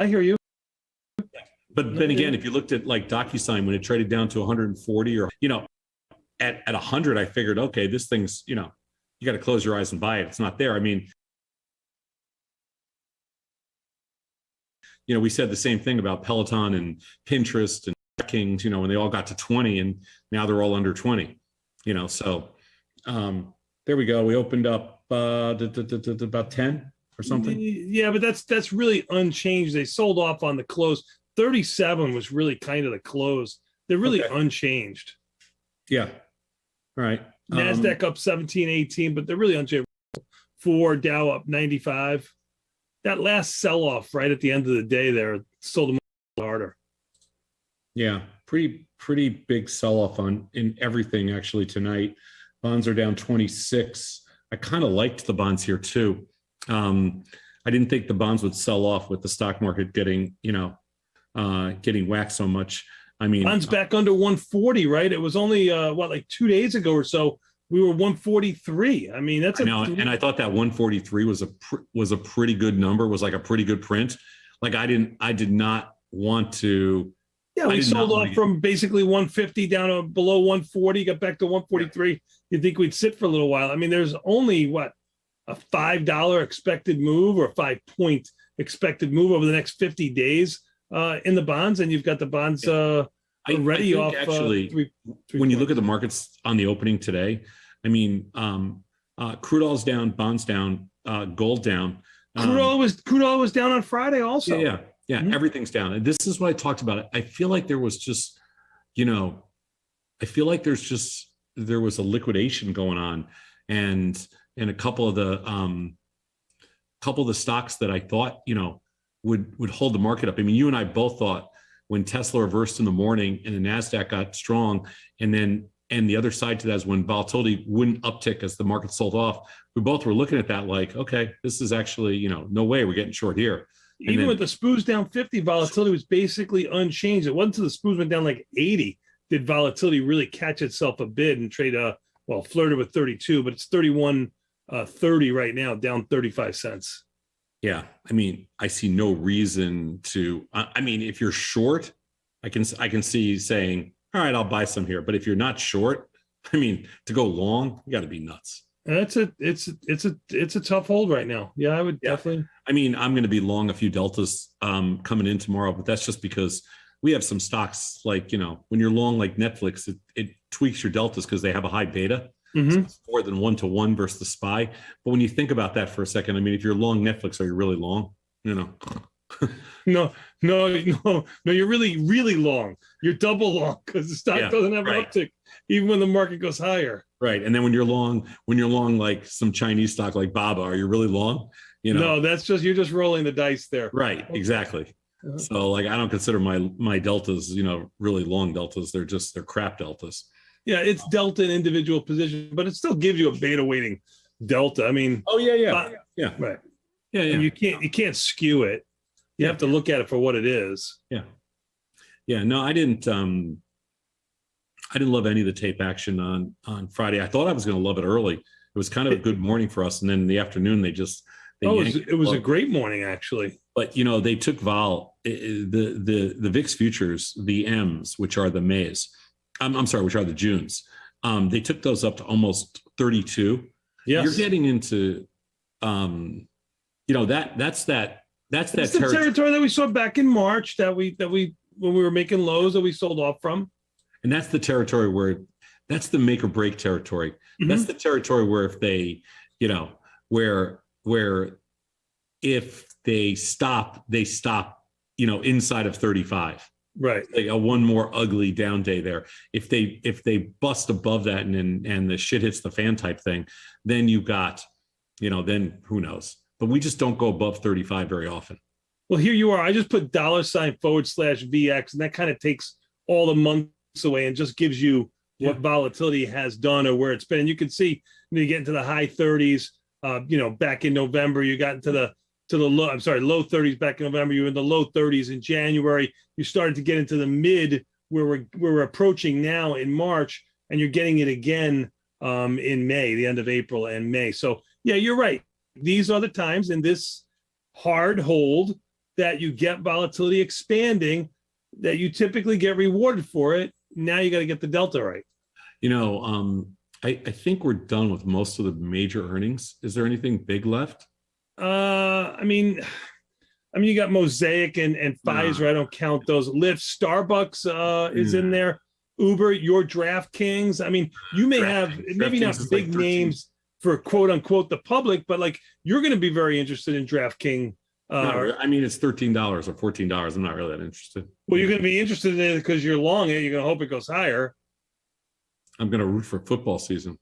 I hear you. But then again, if you looked at like DocuSign when it traded down to 140 or, at 100, I figured, okay, this thing's, you got to close your eyes and buy it. It's not there. I mean, we said the same thing about Peloton and Pinterest and Kings, when they all got to 20 and now they're all under 20, so there we go. We opened up about 10 or something. Yeah, but that's really unchanged. They sold off on the close. 37 was really kind of the close. They're really unchanged. Yeah. All right. NASDAQ up 17, 18, but they're really unchanged. 4, Dow up 95. That last sell-off right at the end of the day there sold them harder. Yeah, pretty big sell-off in everything actually tonight. Bonds are down 26. I kind of liked the bonds here too. I didn't think the bonds would sell off with the stock market getting whacked so much. I mean, bonds back under 140, right? It was only like 2 days ago or so. We were 143. I mean, that's and I thought that 143 was a pretty good number. Was like a pretty good print. Like I did not want to. Yeah, we sold off from basically 150 down to below 140, got back to 143. Yeah. You'd think we'd sit for a little while. I mean, there's only a $5 expected move or a 5-point expected move over the next 50 days in the bonds, and you've got the bonds already off. Actually, when you look at the markets on the opening today, I mean, crude oil's down, bonds down, gold down. Crude oil was down on Friday also. Yeah. Mm-hmm. Everything's down. And this is what I talked about. I feel like there was just, there was a liquidation going on, and a couple of the stocks that I thought, would hold the market up. I mean, you and I both thought when Tesla reversed in the morning and the NASDAQ got strong, and the other side to that is when volatility wouldn't uptick as the market sold off. We both were looking at that like, okay, this is actually, no way we're getting short here. Even with the SPOOs down 50, volatility was basically unchanged. It wasn't until the SPOOs went down like 80 did volatility really catch itself a bit and trade, flirted with 32, but it's 31.30 right now, down 35 cents. Yeah, I mean, I see no reason to. I mean, if you're short, I can see saying, all right, I'll buy some here. But if you're not short, I mean, to go long, you got to be nuts. It's a tough hold right now. Yeah, I would definitely. I mean, I'm going to be long a few deltas coming in tomorrow, but that's just because we have some stocks like, when you're long like Netflix, it tweaks your deltas because they have a high beta. Mm-hmm. So it's more than 1-to-1 versus the SPY. But when you think about that for a second, I mean, if you're long Netflix, are you really long? No, you're really, really long. You're double long because the stock doesn't have an uptick, even when the market goes higher. Right. And then when you're long like some Chinese stock like Baba, are you really long? No, that's just, you're just rolling the dice there. Right. Okay. Exactly. So like, I don't consider my deltas, really long deltas. They're crap deltas. Yeah. It's delta in individual position, but it still gives you a beta weighting delta. I mean, yeah. Right. Yeah. And you can't skew it. You have to look at it for what it is. Yeah. Yeah. No, I didn't love any of the tape action on Friday. I thought I was going to love it early. It was kind of a good morning for us. And then in the afternoon, it was a great morning, actually. But, they took the VIX futures, the M's, which are the Mays. I'm sorry, which are the Junes. They took those up to almost 32. Yes. You're getting into, that's the territory that we saw back in March that we when we were making lows that we sold off from. And that's the territory where that's the make or break territory. Mm-hmm. That's the territory where if they, where if they stop, inside of 35. Right. Like a one more ugly down day there. If they bust above that and the shit hits the fan type thing, then you got, then who knows? But we just don't go above 35 very often. Well, here you are. I just put $/VX, and that kind of takes all the months away and just gives you what volatility has done or where it's been. And you can see you get into the high 30s. Back in November, you got into the low 30s back in November. You were in the low 30s in January. You started to get into the mid where we're approaching now in March, and you're getting it again in May, the end of April and May. So yeah, you're right. These are the times in this hard hold that you get volatility expanding, that you typically get rewarded for it. Now you got to get the delta right. I think we're done with most of the major earnings. Is there anything big left? I mean, you got Mosaic and Pfizer. I don't count those. Lyft, Starbucks is in there. Uber, your DraftKings. I mean, you may have maybe not big names for quote unquote the public, but like you're going to be very interested in DraftKings. I mean, it's $13 or $14. I'm not really that interested. Well, you're going to be interested in it because you're long it. You're going to hope it goes higher. I'm going to root for football season.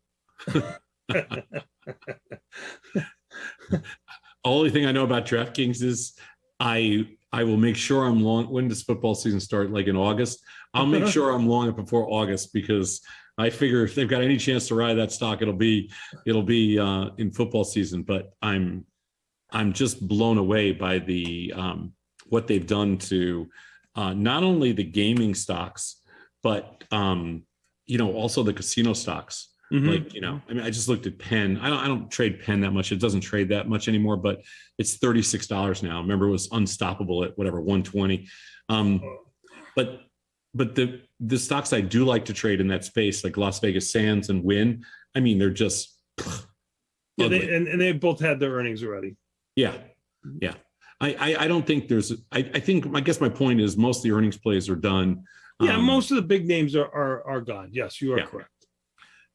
Only thing I know about DraftKings is I will make sure I'm long. When does football season start? Like in August? I'll make sure I'm long it before August, because I figure if they've got any chance to ride that stock, it'll be in football season. But I'm just blown away by the what they've done to not only the gaming stocks, but also the casino stocks. Like, I mean, I just looked at Penn. I don't trade Penn that much. It doesn't trade that much anymore, but it's $36 now. Remember, it was unstoppable at whatever, 120. But the stocks I do like to trade in that space, like Las Vegas Sands and Wynn, I mean, they're just and they both had their earnings already. Yeah. I don't think there's. I guess my point is most of the earnings plays are done. Yeah, most of the big names are gone. Yes, you are correct.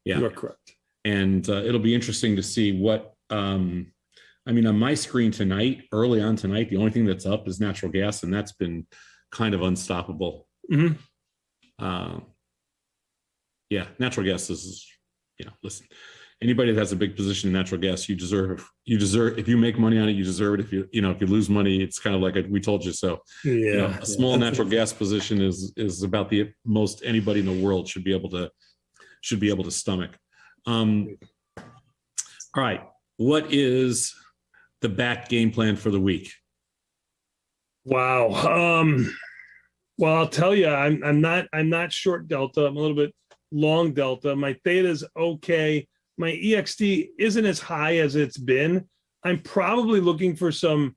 Yeah, you are correct. And it'll be interesting to see what. I mean, on my screen tonight, early on tonight, the only thing that's up is natural gas, and that's been kind of unstoppable. Natural gas is. Listen, anybody that has a big position in natural gas, you deserve. If you make money on it, you deserve it. If you lose money, it's kind of like we told you so. Yeah, a small natural gas position is about the most anybody in the world should be able to stomach. All right, what is the back game plan for the week? Wow. Well, I'll tell you, I'm not short delta. I'm a little bit long delta. My theta's okay. My EXT isn't as high as it's been. I'm probably looking for some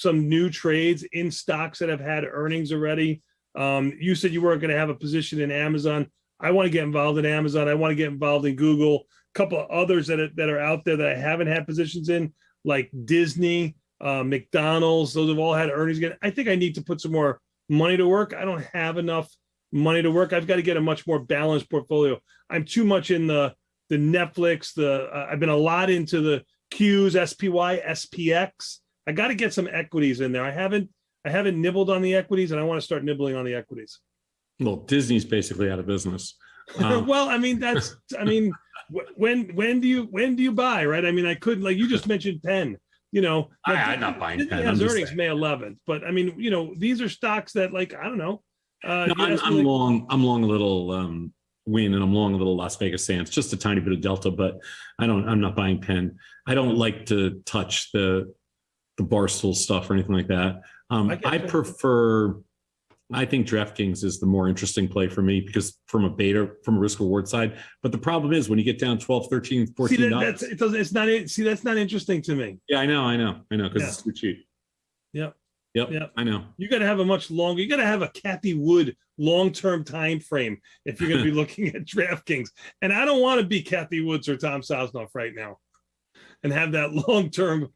new trades in stocks that have had earnings already. You said you weren't going to have a position in Amazon. I want to get involved in Amazon. I want to get involved in Google. A couple of others that are out there that I haven't had positions in, like Disney, McDonald's. Those have all had earnings again. I think I need to put some more money to work. I don't have enough money to work. I've got to get a much more balanced portfolio. I'm too much in the Netflix. I've been a lot into the Qs, SPY, SPX. I got to get some equities in there. I haven't nibbled on the equities, and I want to start nibbling on the equities. Well, Disney's basically out of business. Well, I mean, when do you buy, right? I mean, I couldn't, like you just mentioned Penn, I'm not buying Penn. Has earnings May 11th, but I mean, these are stocks that, like, I don't know. I'm long a little Wynn, and I'm long a little Las Vegas Sands, just a tiny bit of delta, but I'm not buying Penn. I don't like to touch the Barstool stuff or anything like that. I think DraftKings is the more interesting play for me, because from a risk reward side. But the problem is when you get down 12, 13, 14 dollars. That's not interesting to me. Yeah, I know, because it's too cheap. Yep. I know. You got to have a much longer. You got to have a Cathie Wood long-term time frame if you're going to be looking at DraftKings. And I don't want to be Cathie Woods or Tom Sosnoff right now, and have that long-term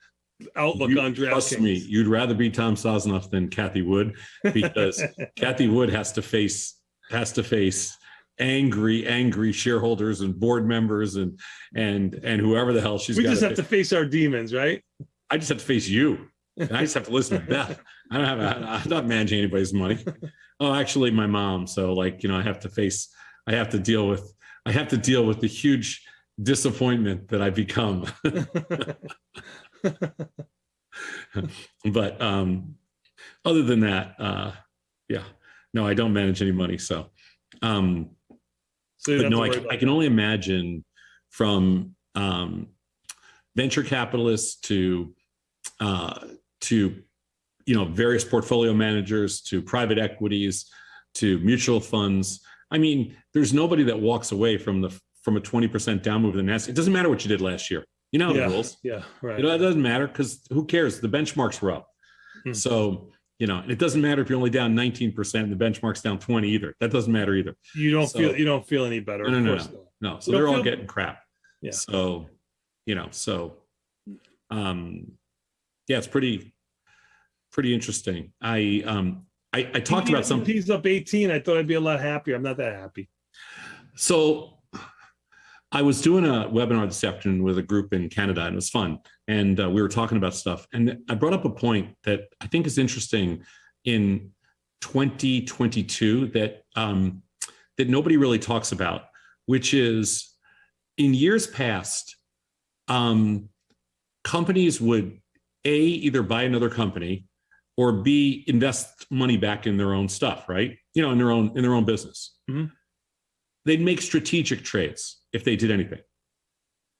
outlook on DraftKings. Trust me, you'd rather be Tom Sosnoff than Cathie Wood, because Cathie Wood has to face angry shareholders and board members and whoever the hell she's. We just have to face our demons, right? I just have to face you. I just have to listen to Beth. I'm not managing anybody's money. Oh, actually, my mom. So, I have to deal with the huge disappointment that I become. But other than that, no, I don't manage any money. So, but no, I can only imagine, from venture capitalists to various portfolio managers, to private equities, to mutual funds. I mean, there's nobody that walks away from a 20% down move in the NASDAQ. It doesn't matter what you did last year. The rules. Yeah, right. It doesn't matter, because who cares? The benchmarks were up. So And it doesn't matter if you're only down 19% and the benchmark's down 20 either. That doesn't matter either. You don't feel any better. No. So they're all getting crap. Yeah. So, it's pretty interesting. I talked about something. He's up 18. I thought I'd be a lot happier. I'm not that happy. So I was doing a webinar this afternoon with a group in Canada, and it was fun. And we were talking about stuff. And I brought up a point that I think is interesting in 2022 that nobody really talks about, which is in years past, companies would either buy another company or B, invest money back in their own stuff, right? In their own business. Mm-hmm. They'd make strategic trades if they did anything.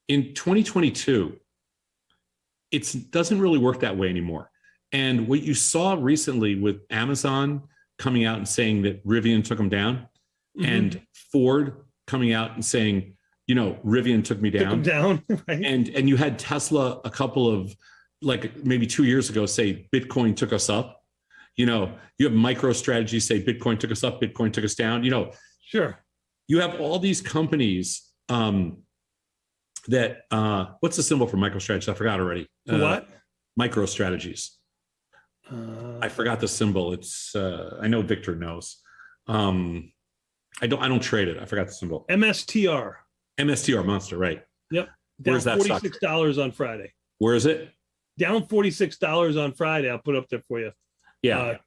In 2022, it doesn't really work that way anymore. And what you saw recently with Amazon coming out and saying that Rivian took them down, and Ford coming out and saying, Rivian took me down. Right. And you had Tesla a couple of, like maybe 2 years ago, say Bitcoin took us up. You have MicroStrategy say Bitcoin took us up, Bitcoin took us down. Sure. You have all these companies that what's the symbol for MicroStrategy? I forgot already. What? MicroStrategies. I forgot the symbol. It's I know Victor knows. I don't trade it. I forgot the symbol. MSTR. MSTR Monster, right? Yep. Down Where's that stock? $46 on Friday. Where is it? Down $46 on Friday. I'll put up there for you. Yeah.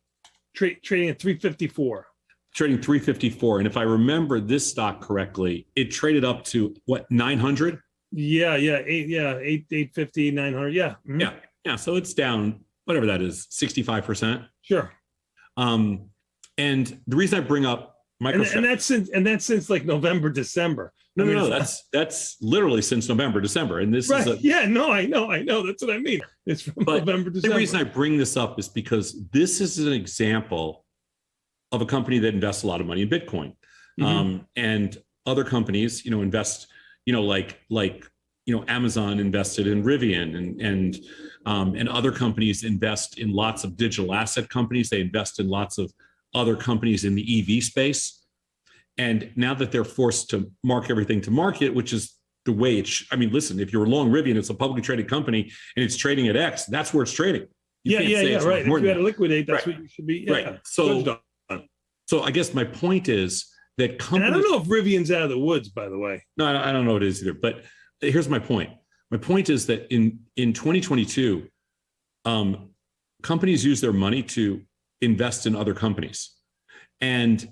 Trading at 354. Trading 354. And if I remember this stock correctly, it traded up to what, 900? Yeah. 850, 900. Yeah. Mm-hmm. Yeah. So it's down, whatever that is, 65%. Sure. And the reason I bring up MicroStrategy, and that's since like November, December. No, that's literally since November, December. And this right. is I know. That's what I mean. It's from November, December. The reason I bring this up is because this is an example of a company that invests a lot of money in Bitcoin. And other companies, invest, like Amazon invested in Rivian, and other companies invest in lots of digital asset companies. They invest in lots of other companies in the EV space. And now that they're forced to mark everything to market, which is the way listen, if you're long Rivian, it's a publicly traded company and it's trading at X, that's where it's trading. Right. If you had to liquidate, that's what you should be. Yeah. Right. So I guess my point is that companies. And I don't know if Rivian's out of the woods, by the way. No, I don't know what it is either. But here's my point. My point is that in 2022, companies use their money to invest in other companies, and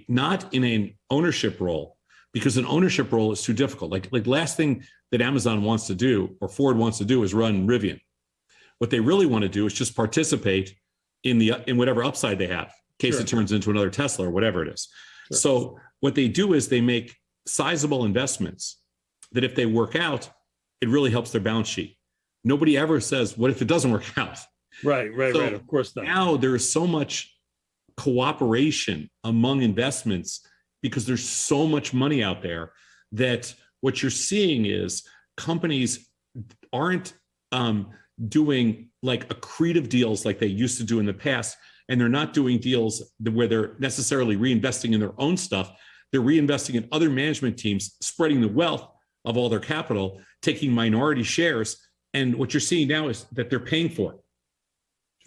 not in an ownership role, because an ownership role is too difficult. Like last thing that Amazon wants to do or Ford wants to do is run Rivian. What they really want to do is just participate in whatever upside they have, in case it turns into another Tesla or whatever it is. Sure. So what they do is they make sizable investments that if they work out, it really helps their balance sheet. Nobody ever says, what if it doesn't work out? Right. Of course not. Now there is so much cooperation among investments because there's so much money out there that what you're seeing is companies aren't doing like accretive deals like they used to do in the past. And they're not doing deals where they're necessarily reinvesting in their own stuff. They're reinvesting in other management teams, spreading the wealth of all their capital, taking minority shares. And what you're seeing now is that they're paying for it.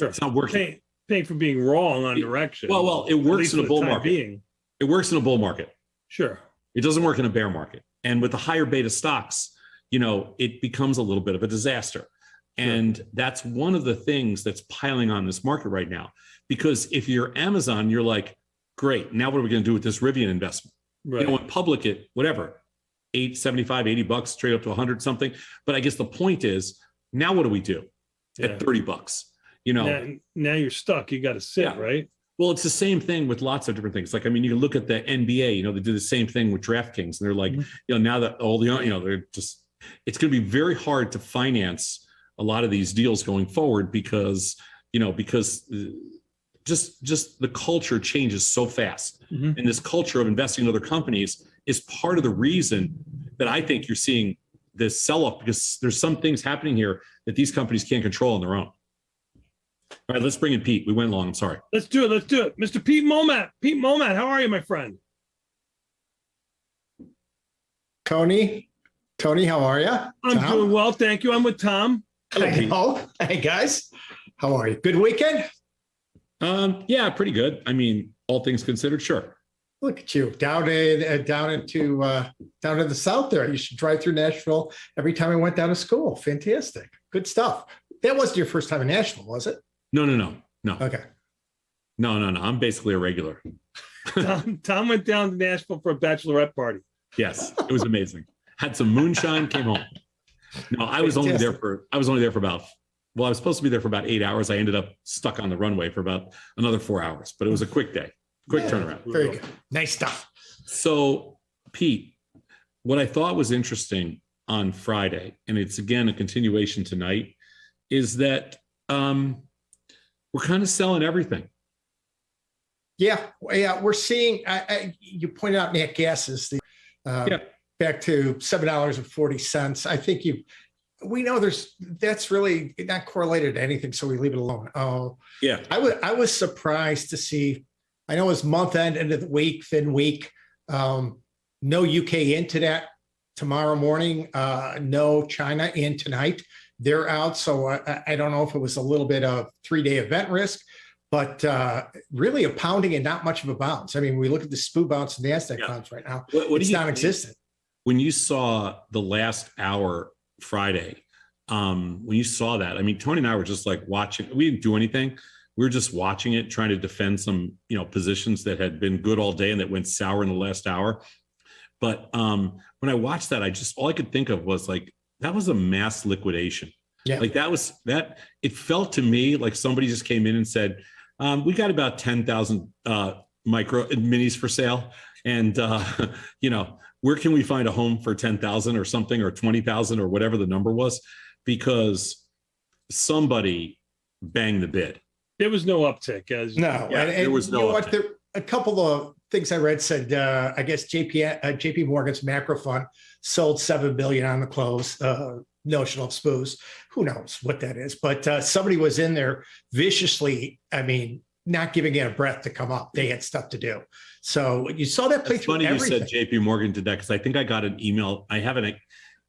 Sure. It's not working. Paying for being wrong on direction. Well, it works in a bull market. It works in a bull market. Sure. It doesn't work in a bear market. And with the higher beta stocks, it becomes a little bit of a disaster. And that's one of the things that's piling on this market right now. Because if you're Amazon, you're like, great, now what are we going to do with this Rivian investment? Right. In public, whatever, $75, $80, trade up to 100 something. But I guess the point is, now what do we do at $30? Now you're stuck. You got to sit, right? Well, it's the same thing with lots of different things. Like, you can look at the NBA, they do the same thing with DraftKings. And they're like, now that all the, they're just, it's going to be very hard to finance a lot of these deals going forward because just the culture changes so fast. And this culture of investing in other companies is part of the reason that I think you're seeing this sell-off, because there's some things happening here that these companies can't control on their own. All right, let's bring in Pete. We went long. I'm sorry. Let's do it. Let's do it. Mr. Pete Momat. Pete Momat, how are you, my friend? Tony, how are you? I'm doing well, thank you. I'm with Tom. Hello. Hey guys, how are you? Good weekend? Yeah, pretty good. I mean, all things considered, sure. Look at you down into the south there. You should drive through Nashville every time I went down to school. Fantastic, good stuff. That wasn't your first time in Nashville, was it? No. Okay. No. I'm basically a regular. Tom went down to Nashville for a bachelorette party. Yes, it was amazing. Had some moonshine, came home. No, I was only there for about, well, I was supposed to be there for about 8 hours. I ended up stuck on the runway for about another 4 hours, but it was a quick day, turnaround. Very good. Nice stuff. So, Pete, what I thought was interesting on Friday, and it's again a continuation tonight, is that we're kind of selling everything. Yeah, we're seeing. You pointed out nat gases. Back to $7.40. I think we know that's really not correlated to anything, so we leave it alone. Yeah. I was surprised to see. I know it's month end of the week, thin week. No UK into that tomorrow morning. No China in tonight. They're out, so I don't know if it was a little bit of 3-day event risk. But really a pounding and not much of a bounce. I mean, we look at the SPOO bounce in the NASDAQ bounce right now. It's non-existent. When you saw the last hour Friday, when you saw that, I mean, Tony and I were just like watching. We didn't do anything. We were just watching it, trying to defend some, positions that had been good all day and that went sour in the last hour. But when I watched that, all I could think of was like, that was a mass liquidation. Yeah. Like it felt to me like somebody just came in and said, we got about 10,000 micro minis for sale. And, where can we find a home for 10,000 or something, or 20,000 or whatever the number was? Because somebody banged the bid. There was no uptick. There was no uptick. A couple of things I read said, I guess JP Morgan's macro fund sold $7 billion on the close. Notional of SPOOs. Who knows what that is? But somebody was in there viciously, not giving it a breath to come up. They had stuff to do. So you saw that play through everything. Funny you said JP Morgan did that, because I think I got an email. I have an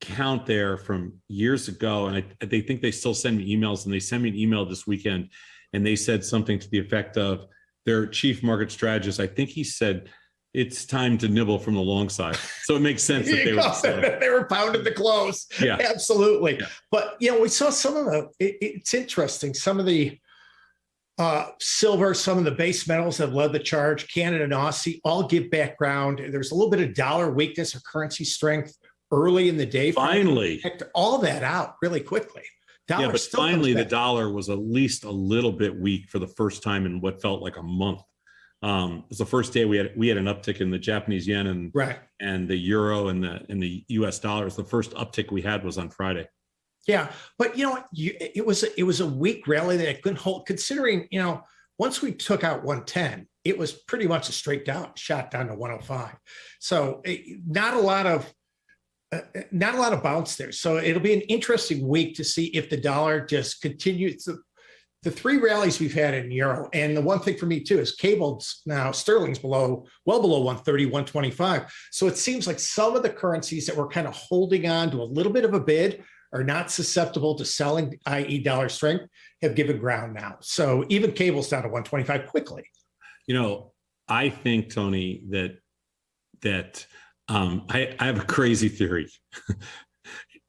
account there from years ago, and they think they still send me emails, and they sent me an email this weekend, and they said something to the effect of their chief market strategist. I think he said, it's time to nibble from the long side. So it makes sense that they were pounded the close. Yeah, absolutely. Yeah. But, we saw some of it's interesting. Some of the silver, some of the base metals have led the charge. Canada and Aussie all give background. There's a little bit of dollar weakness or currency strength early in the day. Finally, all that out really quickly. But finally the dollar was at least a little bit weak for the first time in what felt like a month. It was the first day we had an uptick in the Japanese yen and the euro and the US dollars. The first uptick we had was on Friday. Yeah, but it was a weak rally that I couldn't hold, considering once we took out 110, it was pretty much a straight down shot down to 105. So not a lot of bounce there. So it'll be an interesting week to see if the dollar just continues. The three rallies we've had in euro, and the one thing for me too is cable's now sterling's well below 130, 125. So it seems like some of the currencies that were kind of holding on to a little bit of a bid are not susceptible to selling, i.e. dollar strength, have given ground now. So even cable's down to 125 quickly. I think, Tony, that I have a crazy theory.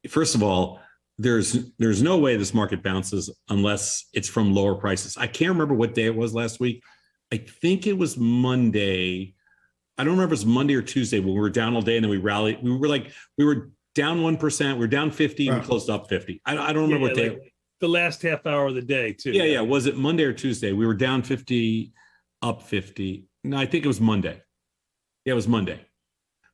First of all, there's no way this market bounces unless it's from lower prices. I can't remember what day it was last week. I think it was Monday. I don't remember if it was Monday or Tuesday when we were down all day and then we rallied. We were down 1%. We were down 50. We closed up 50. I don't remember what day. The last half hour of the day too. Yeah. Was it Monday or Tuesday? We were down 50, up 50. No, I think it was Monday. Yeah, it was Monday.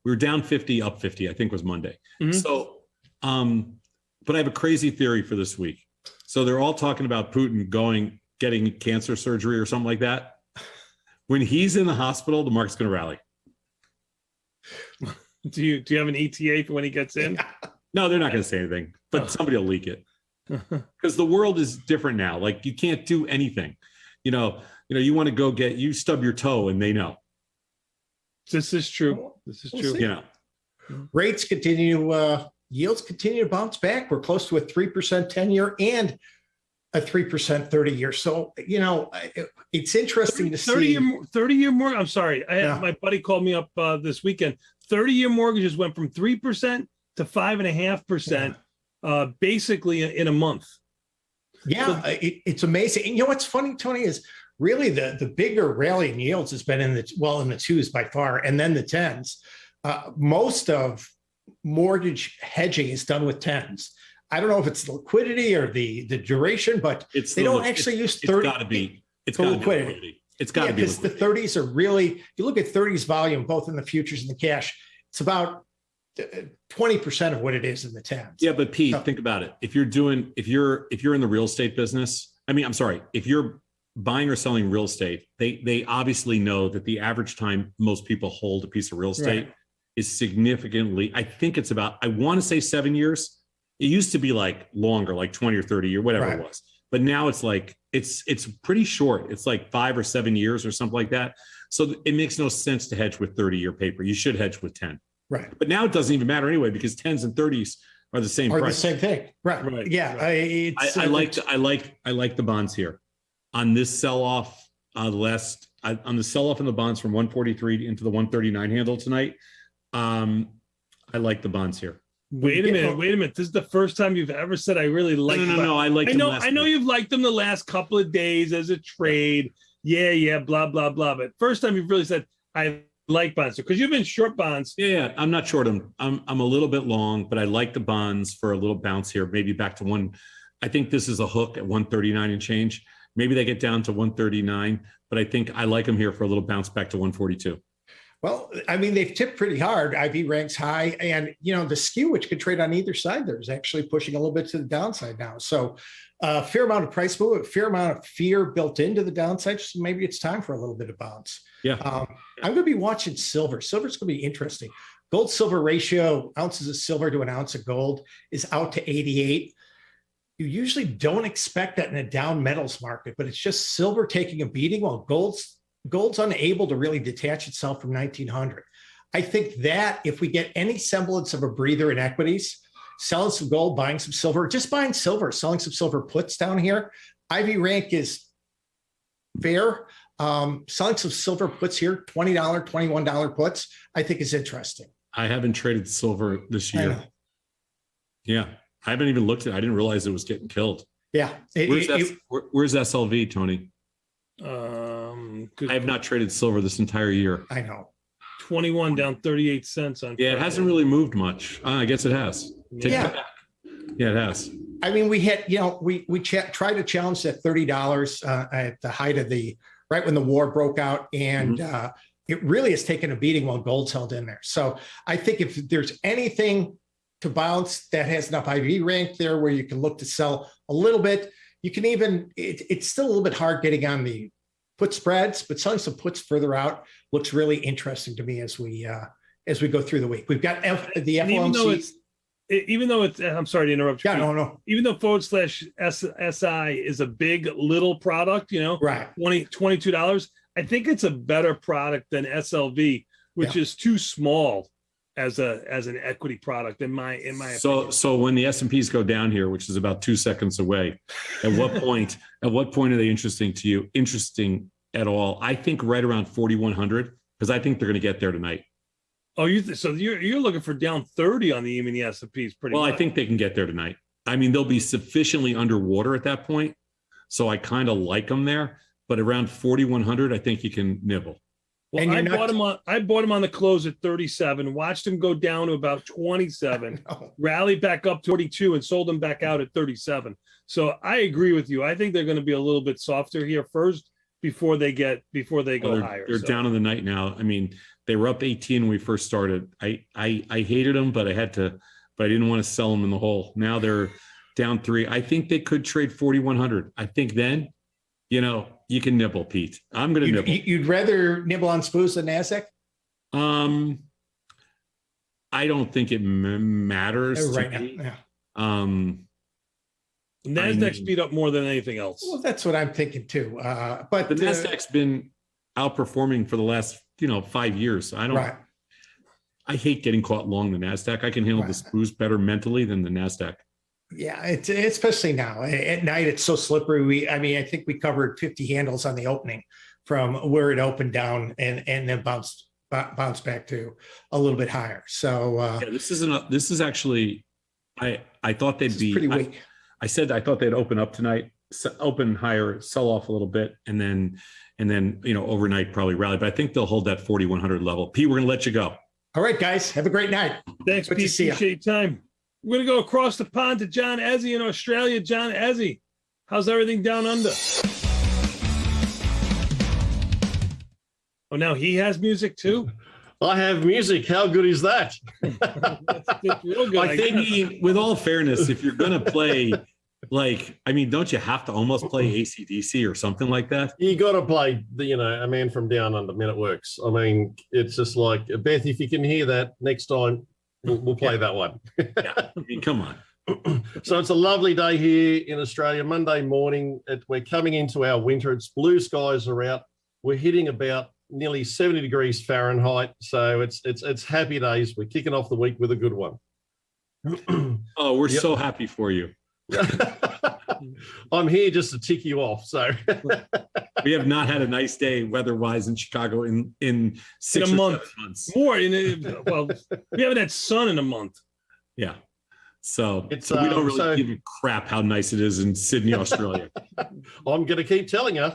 We were down 50, up 50. I think it was Monday. Mm-hmm. So, but I have a crazy theory for this week. So they're all talking about Putin getting cancer surgery or something like that. When he's in the hospital, the market's going to rally. Do you have an ETA for when he gets in? No, they're not going to say anything, but somebody will leak it. because the world is different now. Like you can't do anything. You want to go you stub your toe and they know. This is true. This is true. See. Rates continue, yields continue to bounce back. We're close to a 3% 10-year and a 3% 30-year. So, it's interesting to see. 30-year mortgage. I'm sorry. My buddy called me up this weekend. 30-year mortgages went from 3% to 5.5%, basically in a month. Yeah, it's amazing. And what's funny, Tony, is really the bigger rally in yields has been in the twos by far, and then the tens. Most of mortgage hedging is done with tens. I don't know if it's the liquidity or the duration, but they don't actually use 30. It's got to be liquidity. It's got to be because the 30s are really, you look at 30s volume, both in the futures and the cash, it's about 20% of what it is in the 10s. Yeah, but Pete, think about it. If you're in the real estate business, if you're buying or selling real estate, they obviously know that the average time most people hold a piece of real estate is significantly, I think it's about, I want to say 7 years. It used to be like longer, like 20 or 30 years, whatever it was. But now it's like, it's pretty short. It's like 5 or 7 years or something like that. So it makes no sense to hedge with 30-year paper. You should hedge with 10. Right. But now it doesn't even matter anyway, because 10s and 30s are the same price. The same thing. Right. Yeah. Right. I like the bonds here. On this sell-off, on the sell-off in the bonds from 143 into the 139 handle tonight, I like the bonds here. Wait a minute. This is the first time you've ever said I really like them. No, I like them. I know you've liked them the last couple of days as a trade. Yeah, blah, blah, blah. But first time you've really said, I like bonds. Because you've been short bonds. Yeah, I'm not short them. I'm a little bit long, but I like the bonds for a little bounce here. Maybe back to one. I think this is a hook at 139 and change. Maybe they get down to 139, but I think I like them here for a little bounce back to 142. Well, they've tipped pretty hard. IV ranks high, and the skew, which could trade on either side, there is actually pushing a little bit to the downside now. So, a fair amount of price move, a fair amount of fear built into the downside. So maybe it's time for a little bit of bounce. Yeah, I'm going to be watching silver. Silver's going to be interesting. Gold silver ratio, ounces of silver to an ounce of gold, is out to 88. You usually don't expect that in a down metals market, but it's just silver taking a beating while gold's unable to really detach itself from 1900. I think that if we get any semblance of a breather in equities, selling some gold, buying some silver, just buying silver, selling some silver puts down here, IV rank is fair. Selling some silver puts here, $20, $21 puts, I think is interesting. I haven't traded silver this year. Yeah. I haven't even looked at it. I didn't realize it was getting killed. Yeah. Where's SLV, Tony? I have not traded silver this entire year. I know. 21 down 38 cents on Friday. It hasn't really moved much. I guess it has. Yeah, it has. We had, we tried to challenge that $30 at the height of right when the war broke out. And it really has taken a beating while gold's held in there. So I think if there's anything to bounce that has enough IV rank there where you can look to sell a little bit, you can even, it's still a little bit hard getting on the put spreads, but selling some puts further out looks really interesting to me as we go through the week. We've got the FOMC. Even though it's, I'm sorry to interrupt you. Yeah, no. Even though /SI is a big little product, right, $22, I think it's a better product than SLV, which is too small as an equity product in my opinion. So when the S&Ps go down here, which is about 2 seconds away, at what point are they interesting to you? Interesting at all? I think right around 4,100, because I think they're going to get there tonight. Oh, you're looking for down 30 on even the S&Ps pretty well. much. I think they can get there tonight. They'll be sufficiently underwater at that point, so I kind of like them there. But around 4,100, I think you can nibble. Well, I bought him on the close at 37, watched him go down to about 27, rally back up to 42, and sold him back out at 37. So I agree with you. I think they're going to be a little bit softer here first before they go higher. They're down in the night now. They were up 18 when we first started. I hated them, but I didn't want to sell them in the hole. Now they're down 3. I think they could trade 4,100. I think then, you can nibble, Pete. I'm going to nibble. You'd rather nibble on SPOOs than NASDAQ? I don't think it matters right now. NASDAQ speed up more than anything else. Well, that's what I'm thinking too. But the NASDAQ's been outperforming for the last 5 years. I hate getting caught long the NASDAQ. I can handle the screws better mentally than the NASDAQ. Yeah, it's especially now at night. It's so slippery. I think we covered 50 handles on the opening from where it opened down and then bounced back to a little bit higher. So this is actually. I thought they'd be pretty weak. I said I thought they'd open up tonight, open higher, sell off a little bit, and then overnight probably rally. But I think they'll hold that 4,100 level. Pete, we're gonna let you go. All right, guys, have a great night. Thanks, Pete. Appreciate your time. We're going to go across the pond to John Ezzy in Australia. John Ezzy, how's everything down under? Oh, now he has music too? I have music. How good is that? That's real good, I think, with all fairness, if you're going to play, don't you have to almost play AC/DC or something like that? You got to play A Man from Down Under, Man It Works. It's just like, Beth, if you can hear that next time, we'll play that one. Yeah, come on. So it's a lovely day here in Australia, Monday morning. We're coming into our winter. It's blue skies are out. We're hitting about nearly 70 degrees Fahrenheit. So it's happy days. We're kicking off the week with a good one. Oh, we're so happy for you. I'm here just to tick you off. So we have not had a nice day weather-wise in Chicago in 6 a month. months. More we haven't had sun in a month. Yeah. So we don't really give a crap how nice it is in Sydney, Australia. I'm going to keep telling you.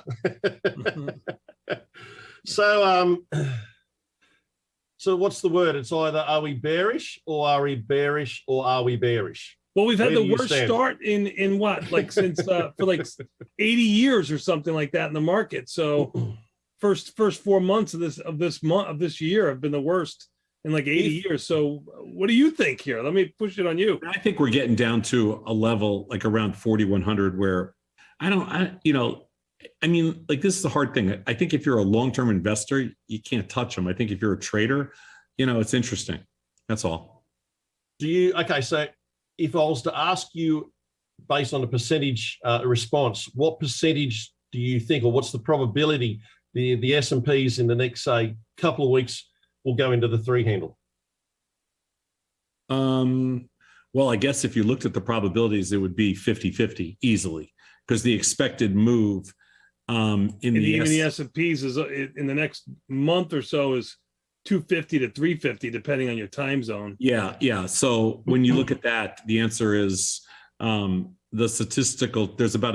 So what's the word? It's either are we bearish or are we bearish or are we bearish? Well, we've had the worst start in what, since for 80 years or something like that in the market. So first 4 months of this year have been the worst in 80 years. So what do you think here? Let me push it on you. I think we're getting down to a level around 4,100 where this is the hard thing. I think if you're a long-term investor, you can't touch them. I think if you're a trader, it's interesting. That's all. So if I was to ask you based on the percentage response, what percentage do you think, or what's the probability the S&Ps in the next, say, couple of weeks will go into the 3 handle? Well, I guess if you looked at the probabilities, it would be 50-50 easily, because the expected move in the S&Ps is in the next month or so is 250 to 350, depending on your time zone. Yeah. So when you look at that, the answer is the statistical. There's about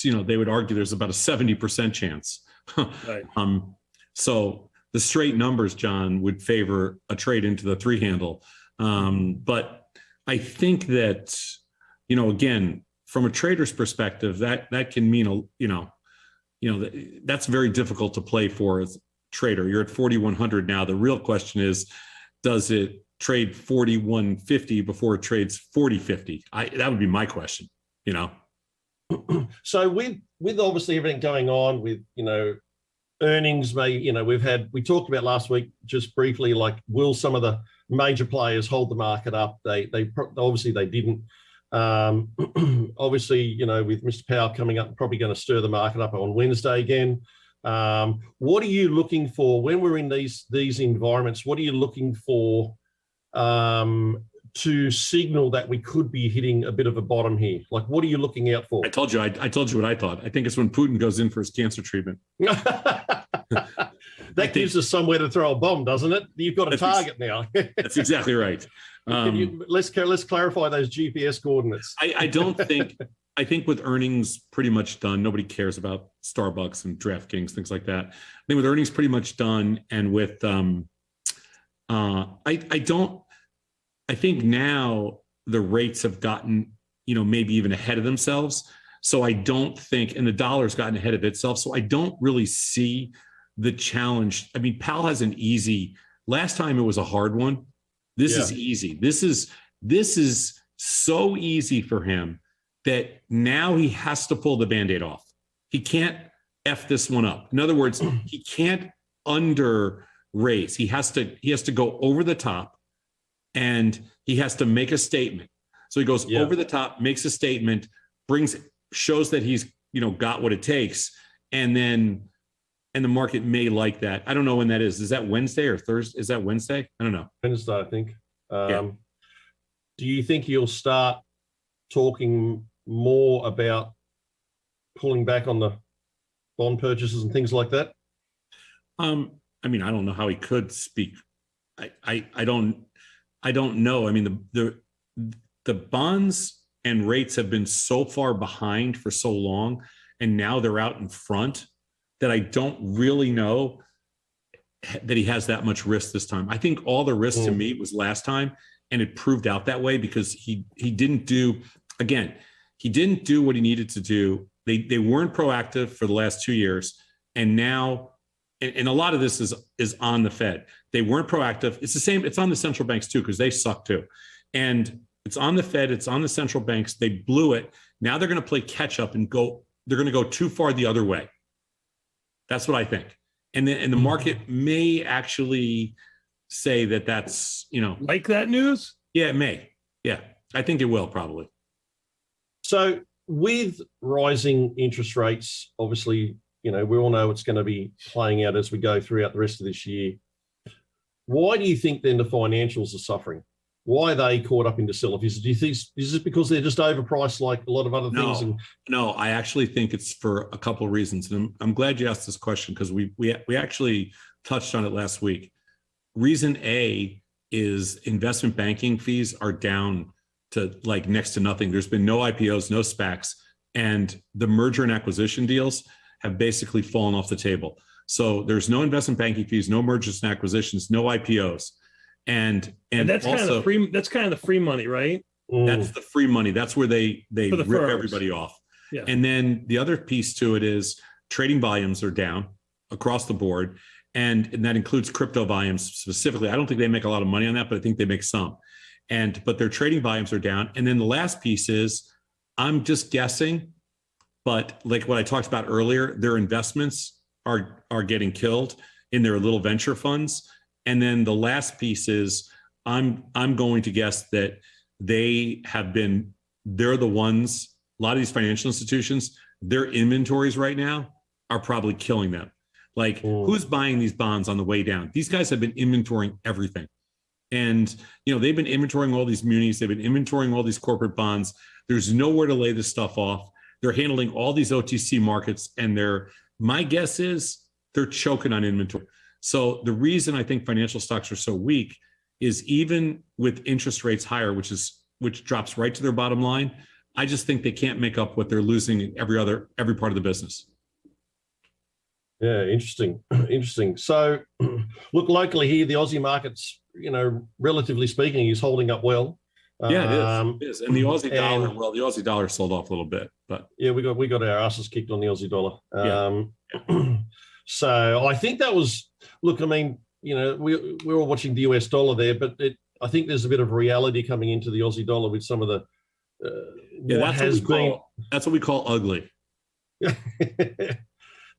they would argue there's about a 70% chance. Right. So the straight numbers, John, would favor a trade into the 3 handle. But I think that again, from a trader's perspective, that can mean that's very difficult to play for as trader. You're at 4,100 now. The real question is, does it trade 4,150 before it trades 40.50? That would be my question. So with obviously everything going on with earnings, we talked about last week just briefly, will some of the major players hold the market up? They obviously they didn't. Obviously, with Mr. Powell coming up, probably going to stir the market up on Wednesday again. What are you looking for when we're in these environments? What are you looking for to signal that we could be hitting a bit of a bottom here? What are you looking out for? I told you what I thought. I think it's when Putin goes in for his cancer treatment. That gives us somewhere to throw a bomb, doesn't it? You've got a target now. That's exactly right. Let's clarify those GPS coordinates. I think with earnings pretty much done, nobody cares about Starbucks and DraftKings, things like that. I think with earnings pretty much done, and with I think now the rates have gotten maybe even ahead of themselves. So I don't think, and the dollar's gotten ahead of itself. So I don't really see the challenge. I mean, Powell has an easy. Last time it was a hard one. This is easy. This is so easy for him that now he has to pull the Band-Aid off. He can't F this one up. In other words, he can't under raise. He has to go over the top, and he has to make a statement. So he goes over the top, makes a statement, shows that he's, got what it takes. And the market may like that. I don't know when that is. Is that Wednesday or Thursday? Is that Wednesday? I don't know. Wednesday, I think. Yeah. Do you think you'll start talking more about pulling back on the bond purchases and things like that? I don't know how he could speak. I don't know. I mean, the bonds and rates have been so far behind for so long, and now they're out in front, that I don't really know that he has that much risk this time. I think all the risk to me was last time, and it proved out that way because he didn't do what he needed to do. They weren't proactive for the last 2 years, and now, and a lot of this is on the Fed. They weren't proactive. It's the same. It's on the central banks too, because they suck too. And it's on the Fed. It's on the central banks. They blew it. Now they're going to play catch up and they're going to go too far the other way. That's what I think. And the market may actually say that that's, like that news. Yeah, it may. Yeah, I think it will probably. So with rising interest rates, obviously, we all know it's going to be playing out as we go throughout the rest of this year. Why do you think then the financials are suffering? Why are they caught up into sell-off? Do you think is it because they're just overpriced like a lot of other things? No, I actually think it's for a couple of reasons. And I'm glad you asked this question because we actually touched on it last week. Reason A is investment banking fees are down to like next to nothing. There's been no IPOs, no SPACs, and the merger and acquisition deals have basically fallen off the table. So there's no investment banking fees, no mergers and acquisitions, no IPOs. And that's also, kind of the free. That's kind of the free money, right? That's the free money. That's where they rip firms. Everybody off. Yeah. And then the other piece to it is trading volumes are down across the board, and that includes crypto volumes specifically. I don't think they make a lot of money on that, but I think they make some. But their trading volumes are down. And then the last piece is, I'm just guessing, but like what I talked about earlier, their investments are getting killed in their little venture funds. And then the last piece is, I'm going to guess that they're the ones, a lot of these financial institutions, their inventories right now are probably killing them. Like, who's buying these bonds on the way down? These guys have been inventorying everything. And, they've been inventorying all these munis. They've been inventorying all these corporate bonds. There's nowhere to lay this stuff off. They're handling all these OTC markets, and my guess is they're choking on inventory. So the reason I think financial stocks are so weak is, even with interest rates higher, which drops right to their bottom line, I just think they can't make up what they're losing in every part of the business. Yeah, interesting. So look, locally here, the Aussie market's, relatively speaking, is holding up well. Yeah, it is. And the Aussie dollar, the Aussie dollar sold off a little bit, but yeah, we got our asses kicked on the Aussie dollar. Yeah. So I think that was, look, I mean, we're all watching the US dollar there, but I think there's a bit of reality coming into the Aussie dollar with some of the that's what we call ugly.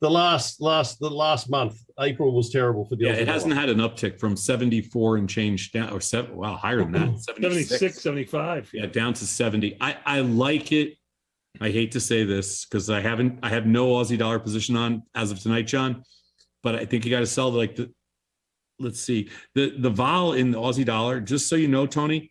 The last month, April was terrible for the Aussie dollar. It hasn't had an uptick from 74 and change down, or higher than that, 76, 75. Yeah, down to 70. I like it. I hate to say this because I have no Aussie dollar position on as of tonight, John, but I think you got to sell let's see, the vol in the Aussie dollar, just so you know, Tony,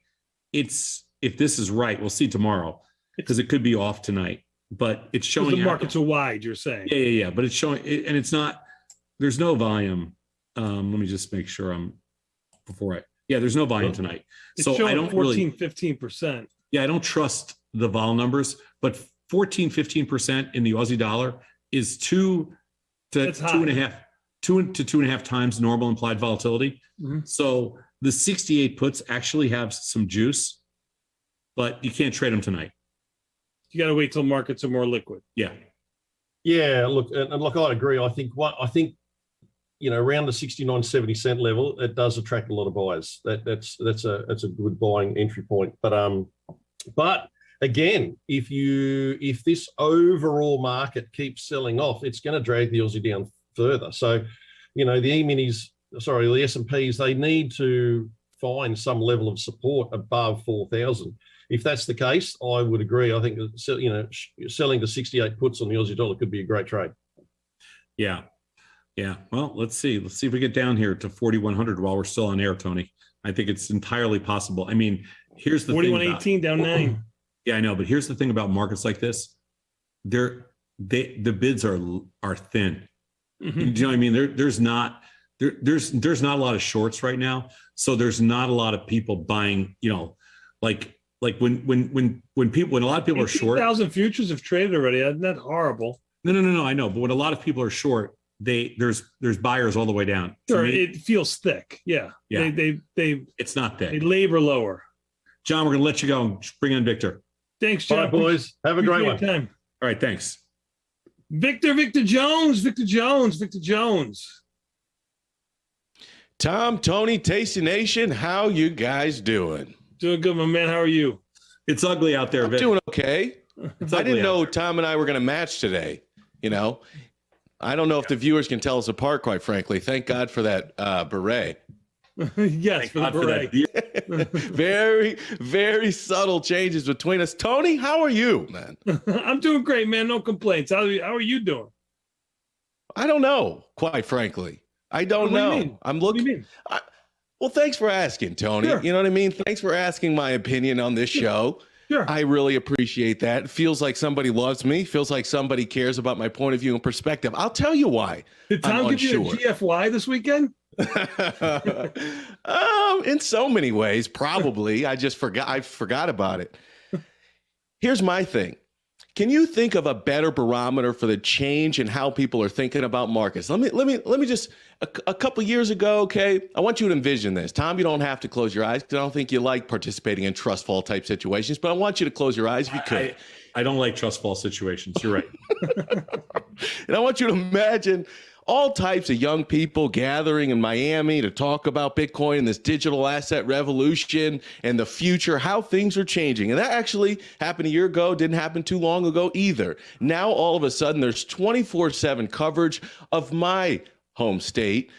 if this is right, we'll see tomorrow because it could be off tonight, but it's showing the markets are wide, you're saying. Yeah. But it's showing, and it's not, there's no volume. Let me just make sure there's no volume tonight. It's so showing I don't 15%. Yeah, I don't trust the vol numbers, but 14-15% in the Aussie dollar is 2 to 2.5 times normal implied volatility. Mm-hmm. So the 68 puts actually have some juice, but you can't trade them tonight. You got to wait till markets are more liquid. Yeah. Yeah. Look, and look, I agree. I think around the 69-70 cent level, it does attract a lot of buyers. That's a good buying entry point. But again, if this overall market keeps selling off, it's going to drag the Aussie down further. So, the E-minis, the S&Ps, they need to find some level of support above 4,000. If that's the case, I would agree. I think selling the 68 puts on the Aussie dollar could be a great trade. Yeah. Well, let's see. Let's see if we get down here to 4,100 while we're still on air, Tony. I think it's entirely possible. I mean, here's the 41.18 down 9. Yeah, I know, but here's the thing about markets like this: the bids are thin. Mm-hmm. You know what I mean? There's not a lot of shorts right now, so there's not a lot of people buying. You know, like when a lot of people are short. 1,000 futures have traded already. Isn't that horrible? No. I know, but when a lot of people are short, there's buyers all the way down. Sure, it feels thick. Yeah. They it's not thick. They labor lower. John, we're gonna let you go and bring in Victor. Thanks, John. All right, boys. Have a great one. Time. All right, thanks. Victor Jones. Tom, Tony, Tasty Nation, how you guys doing? Doing good, my man. How are you? It's ugly out there, I'm Vic. doing okay. I didn't know there. Tom and I were going to match today. You know, I don't know if the viewers can tell us apart, quite frankly. Thank God for that beret. Yes, for the beret. Very, very subtle changes between us. Tony, how are you, man? I'm doing great, man. No complaints. How are you doing? I don't know, quite frankly. I don't What do you know. mean? I'm What do looking. you mean? Well, thanks for asking, Tony. Sure. You know what I mean? Thanks for asking my opinion on this show. Sure. I really appreciate that. It feels like somebody loves me. Feels like somebody cares about my point of view and perspective. I'll tell you why. Did Tom give you a GFY this weekend? In so many ways, probably. I forgot about it. Here's my thing. Can you think of a better barometer for the change in how people are thinking about markets? Let me just a couple years ago, okay? I want you to envision this. Tom, you don't have to close your eyes because I don't think you like participating in trust fall type situations, but I want you to close your eyes if you could. I don't like trust fall situations. You're right. And I want you to imagine all types of young people gathering in Miami to talk about Bitcoin and this digital asset revolution and the future, how things are changing. And that actually happened a year ago, didn't happen too long ago either. Now, all of a sudden, there's 24/7 coverage of my home state,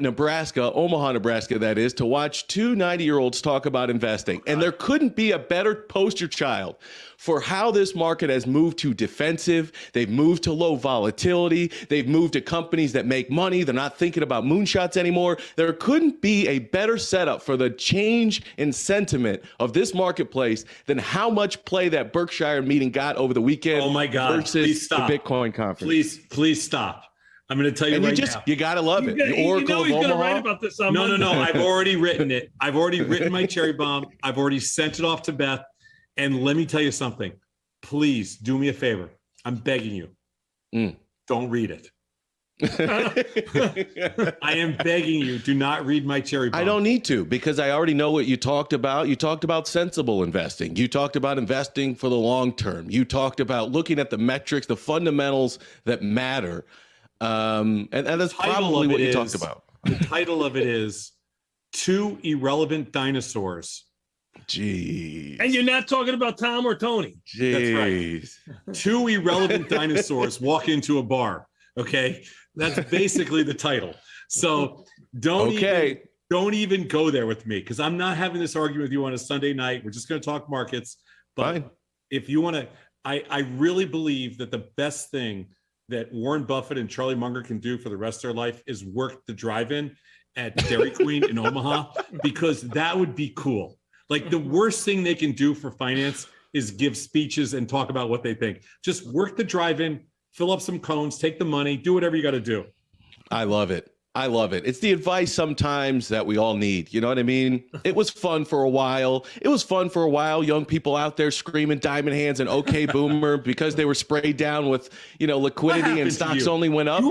Nebraska, Omaha, Nebraska, that is, to watch two 90-year-olds talk about investing. And there couldn't be a better poster child for how this market has moved to defensive. They've moved to low volatility. They've moved to companies that make money. They're not thinking about moonshots anymore. There couldn't be a better setup for the change in sentiment of this marketplace than how much play that Berkshire meeting got over the weekend. Oh my God, versus please stop. the Bitcoin conference. Please stop. I'm going to tell you And right now. you got to love it. The You Oracle know of he's going to Omaha. write about this on No. Monday. I've already written it. I've already written my cherry bomb. I've already sent it off to Beth. And let me tell you something. Please do me a favor. I'm begging you. Don't read it. I am begging you. Do not read my cherry bomb. I don't need to because I already know what you talked about. You talked about sensible investing. You talked about investing for the long term. You talked about looking at the metrics, the fundamentals that matter. And that's probably what you talked about. The title of it is Two Irrelevant Dinosaurs. Jeez. And you're not talking about Tom or Tony. Jeez. That's right. Two irrelevant dinosaurs walk into a bar. Okay. That's basically the title. So don't even go there with me because I'm not having this argument with you on a Sunday night. We're just going to talk markets. But Fine. if you want to, I really believe that the best thing that Warren Buffett and Charlie Munger can do for the rest of their life is work the drive-in at Dairy Queen in Omaha, because that would be cool. Like the worst thing they can do for finance is give speeches and talk about what they think. Just work the drive-in, fill up some cones, take the money, do whatever you got to do. I love it. I love it. It's the advice sometimes that we all need. You know what I mean? It was fun for a while. Young people out there screaming diamond hands and okay boomer because they were sprayed down with, liquidity and stocks only went up.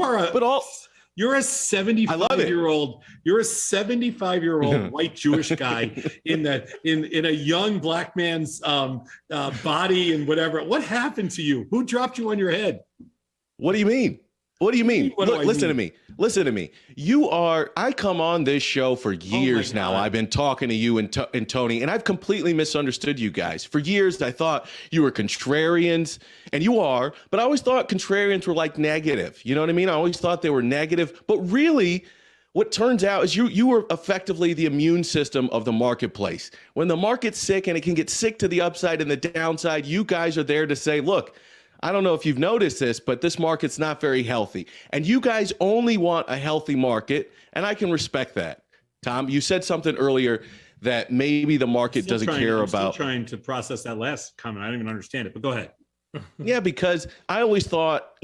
You're a 75-year-old. You're a 75-year-old white Jewish guy in a young black man's body and whatever. What happened to you? Who dropped you on your head? What do you mean? Look, listen to me. Listen to me. I come on this show for years now. I've been talking to you and Tony, and I've completely misunderstood you guys. For years, I thought you were contrarians, and you are, but I always thought contrarians were like negative. You know what I mean? I always thought they were negative, but really, what turns out is you were effectively the immune system of the marketplace. When the market's sick, and it can get sick to the upside and the downside, you guys are there to say, look, I don't know if you've noticed this, but this market's not very healthy. And you guys only want a healthy market, and I can respect that. Tom, you said something earlier that maybe the market doesn't care about. I'm still trying to process that last comment. I don't even understand it, but go ahead. Yeah, because I always thought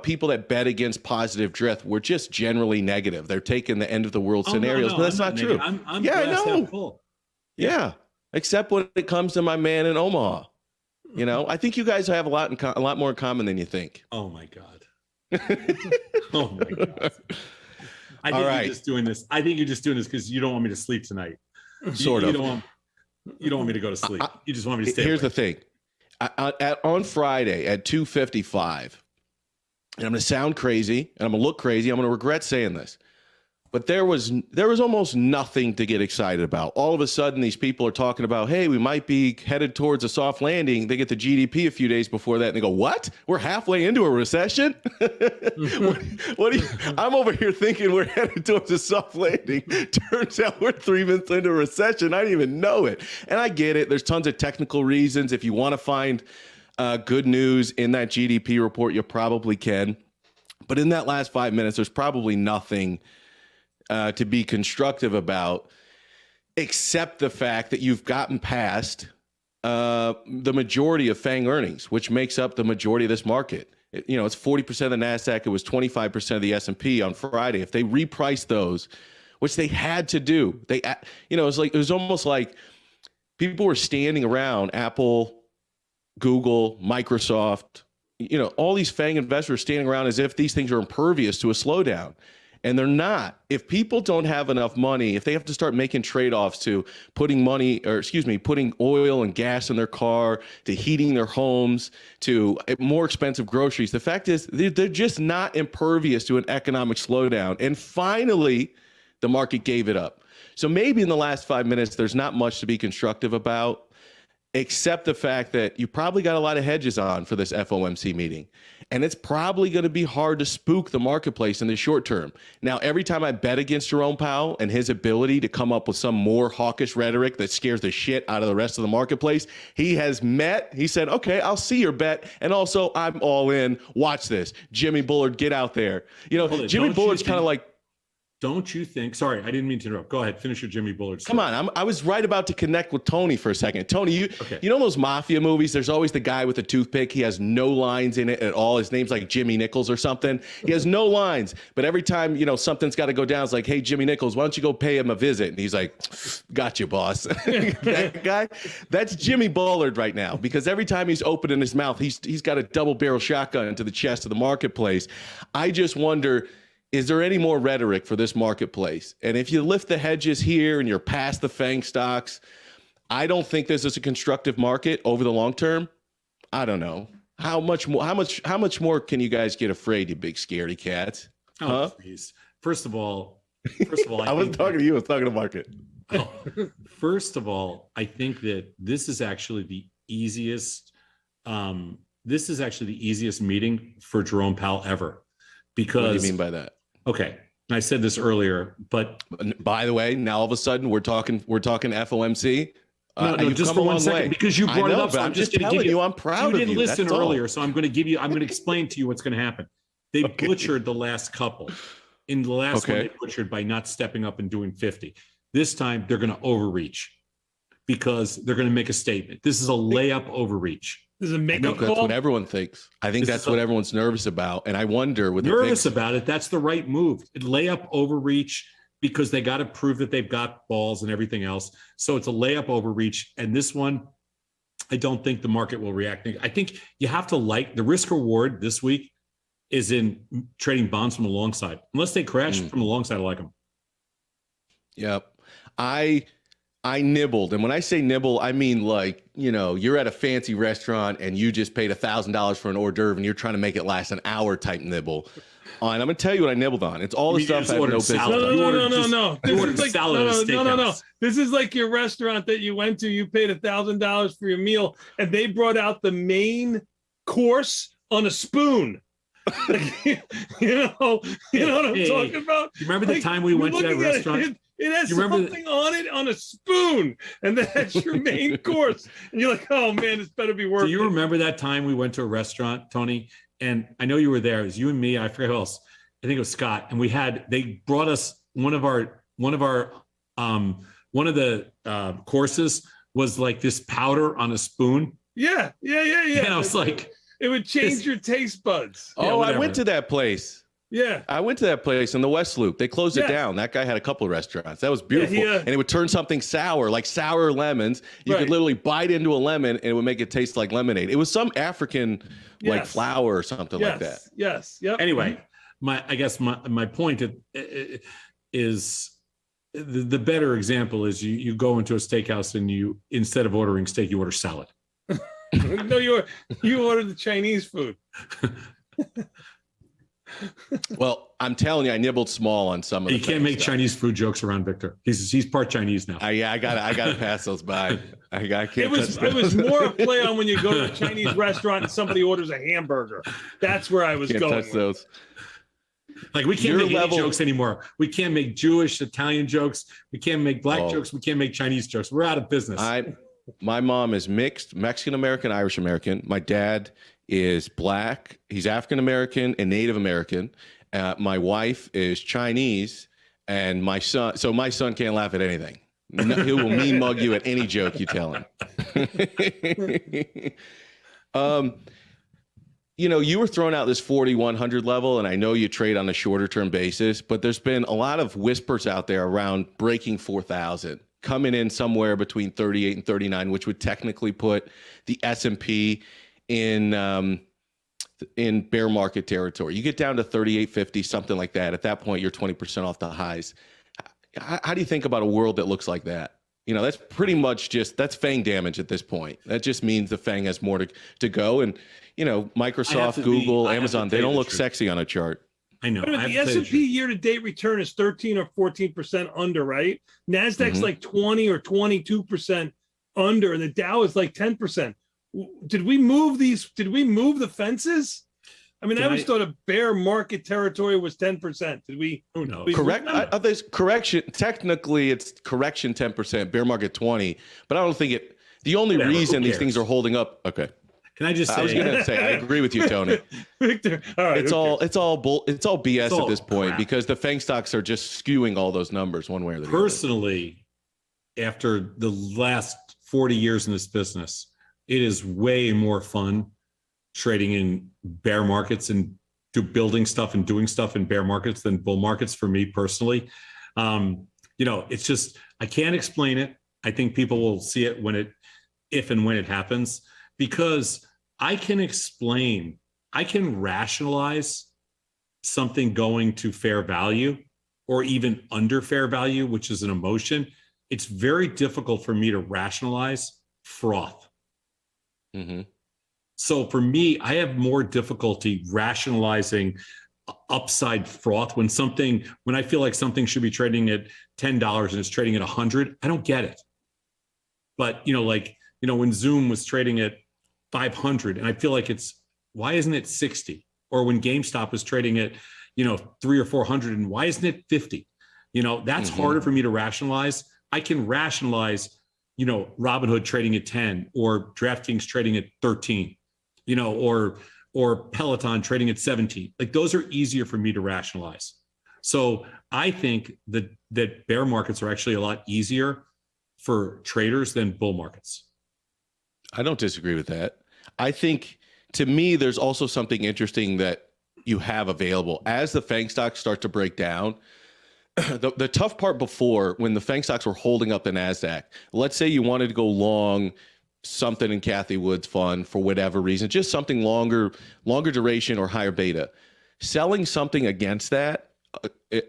people that bet against positive drift were just generally negative. They're taking the end of the world scenarios, but that's not true. I'm yeah, I know. Full. Yeah, except when it comes to my man in Omaha. I think you guys have a lot more in common than you think. Oh my God. Oh my God. I think you're just doing this. I think you're just doing this because you don't want me to sleep tonight. Sort of. You don't want me to go to sleep. You just want me to stay. Here's awake. the thing. On Friday at 2:55, and I'm going to sound crazy, and I'm going to look crazy. I'm going to regret saying this, but there was almost nothing to get excited about. All of a sudden, these people are talking about, hey, we might be headed towards a soft landing. They get the GDP a few days before that, and they go, what? We're halfway into a recession? What do you? I'm over here thinking we're headed towards a soft landing. Turns out we're 3 months into a recession. I didn't even know it. And I get it. There's tons of technical reasons. If you want to find good news in that GDP report, you probably can. But in that last 5 minutes, there's probably nothing to be constructive about, except the fact that you've gotten past the majority of FANG earnings, which makes up the majority of this market. It's 40% of the NASDAQ. It was 25% of the S&P on Friday. If they repriced those, which they had to do, it was almost like people were standing around Apple, Google, Microsoft, all these FANG investors standing around as if these things are impervious to a slowdown. And they're not. If people don't have enough money, if they have to start making trade-offs to putting oil and gas in their car, to heating their homes, to more expensive groceries, the fact is they're just not impervious to an economic slowdown. And finally, the market gave it up. So maybe in the last 5 minutes, there's not much to be constructive about, except the fact that you probably got a lot of hedges on for this FOMC meeting. And it's probably going to be hard to spook the marketplace in the short term. Now, every time I bet against Jerome Powell and his ability to come up with some more hawkish rhetoric that scares the shit out of the rest of the marketplace, he said, okay, I'll see your bet. And also, I'm all in. Watch this. Jimmy Bullard, get out there. Jimmy Bullard's kind of like, don't you think? Sorry, I didn't mean to interrupt. Go ahead, finish your Jimmy Bullard story. Come on, I was right about to connect with Tony for a second. Tony, you know those mafia movies? There's always the guy with the toothpick. He has no lines in it at all. His name's like Jimmy Nichols or something. He has no lines, but every time something's got to go down, it's like, hey, Jimmy Nichols, why don't you go pay him a visit? And he's like, got you, boss. That guy, that's Jimmy Bullard right now, because every time he's opening his mouth, he's got a double barrel shotgun into the chest of the marketplace. I just wonder, is there any more rhetoric for this marketplace? And if you lift the hedges here and you're past the FANG stocks, I don't think this is a constructive market over the long term. I don't know. How much more can you guys get afraid, you big scaredy cats? Oh, please. First of all, I wasn't talking to you. I was talking to market. First of all, I think that this is actually the easiest. This is actually the easiest meeting for Jerome Powell ever. Because what do you mean by that? Okay, I said this earlier, but by the way, now all of a sudden we're talking FOMC. No, just for 1 second, because you brought it up. So I'm just going to give you. I'm proud of you. You didn't listen earlier, so I'm going to explain to you what's going to happen. They butchered the last couple. In the last one, they butchered by not stepping up and doing 50. This time, they're going to overreach because they're going to make a statement. This is a layup overreach. This is a make-up call? That's what everyone thinks. I think that's what everyone's nervous about. And I wonder with nervous about it. That's the right move. Layup overreach because they got to prove that they've got balls and everything else. So it's a layup overreach. And this one, I don't think the market will react. I think you have to like the risk reward this week is in trading bonds from the long side. Unless they crash from the long side, I like them. Yep. I nibbled. And when I say nibble, I mean like, you're at a fancy restaurant and you just paid $1,000 for an hors d'oeuvre and you're trying to make it last an hour type nibble. And I'm going to tell you what I nibbled on. It's all the stuff I have no business. No. This is like your restaurant that you went to. You paid $1,000 for your meal and they brought out the main course on a spoon. Like, you know what I'm talking about? You remember the time we you're went to that looking at restaurant? It has You remember something on it on a spoon, and that's your main course. And you're like, oh man, this better be worth it. Do you remember that time we went to a restaurant, Tony? And I know you were there. It was you and me. I forget who else. I think it was Scott. And they brought us one of the courses was like this powder on a spoon. Yeah. And I was like, it would change your taste buds. Oh, I went to that place. Yeah. I went to that place in the West Loop. They closed it down. That guy had a couple of restaurants. That was beautiful. And it would turn something sour, like sour lemons. You could literally bite into a lemon and it would make it taste like lemonade. It was some African like flour or something like that. Yes. Yep. Anyway, I guess my point is the better example is you go into a steakhouse and you, instead of ordering steak, you order salad. No, you ordered the Chinese food. Well, I'm telling you, I nibbled small on some of the. You can't make Chinese food jokes around Victor. He's part Chinese now. I gotta pass those by. I can't. It was more a play on when you go to a Chinese restaurant and somebody orders a hamburger. That's where I was can't going. Touch those. Like we can't make any jokes anymore. We can't make Jewish, Italian jokes. We can't make black jokes. We can't make Chinese jokes. We're out of business. My mom is mixed, Mexican American, Irish American. My dad is black. He's African American and Native American. My wife is Chinese, and my son can't laugh at anything. No, he will mean mug you at any joke you tell him. You were throwing out this 4,100 level, and I know you trade on a shorter term basis, but there's been a lot of whispers out there around breaking 4,000, coming in somewhere between 38 and 39, which would technically put the S&P in bear market territory. You get down to 38.50, something like that. At that point, you're 20% off the highs. How do you think about a world that looks like that? That's pretty much that's FANG damage at this point. That just means the FANG has more to go. And, Microsoft, Google, Amazon, they don't look sexy on a chart. I know. But the S&P year-to-date return is 13 or 14% under, right? NASDAQ's like 20 or 22% under, and the Dow is like 10%. Did we move the fences? I mean, I always thought a bear market territory was 10%. Did we? Oh, no. Correct. There's correction. Technically, it's correction 10%, bear market 20. But I don't think the only reason these things are holding up. Okay. Can I just say? I was going to say I agree with you, Tony. Victor, all right. It's all BS at this point because the FANG stocks are just skewing all those numbers one way or the other. Personally, after the last 40 years in this business, it is way more fun trading in bear markets and building stuff and doing stuff in bear markets than bull markets for me personally. It's just, I can't explain it. I think people will see it if and when it happens, because I can rationalize something going to fair value or even under fair value, which is an emotion. It's very difficult for me to rationalize froth. Mm-hmm. So for me, I have more difficulty rationalizing upside froth when I feel like something should be trading at $10 and it's trading at 100. I don't get it. But when Zoom was trading at 500 and I feel like why isn't it 60? Or when GameStop was trading at 300 or 400 and why isn't it 50? That's harder for me to rationalize. I can rationalize Robinhood trading at 10 or DraftKings trading at 13, or Peloton trading at 17. Like those are easier for me to rationalize. So I think that bear markets are actually a lot easier for traders than bull markets. I don't disagree with that. I think to me, there's also something interesting that you have available as the FANG stocks start to break down. The tough part before, when the FANG stocks were holding up the NASDAQ, let's say you wanted to go long something in Cathie Wood's fund for whatever reason, just something longer duration or higher beta. Selling something against that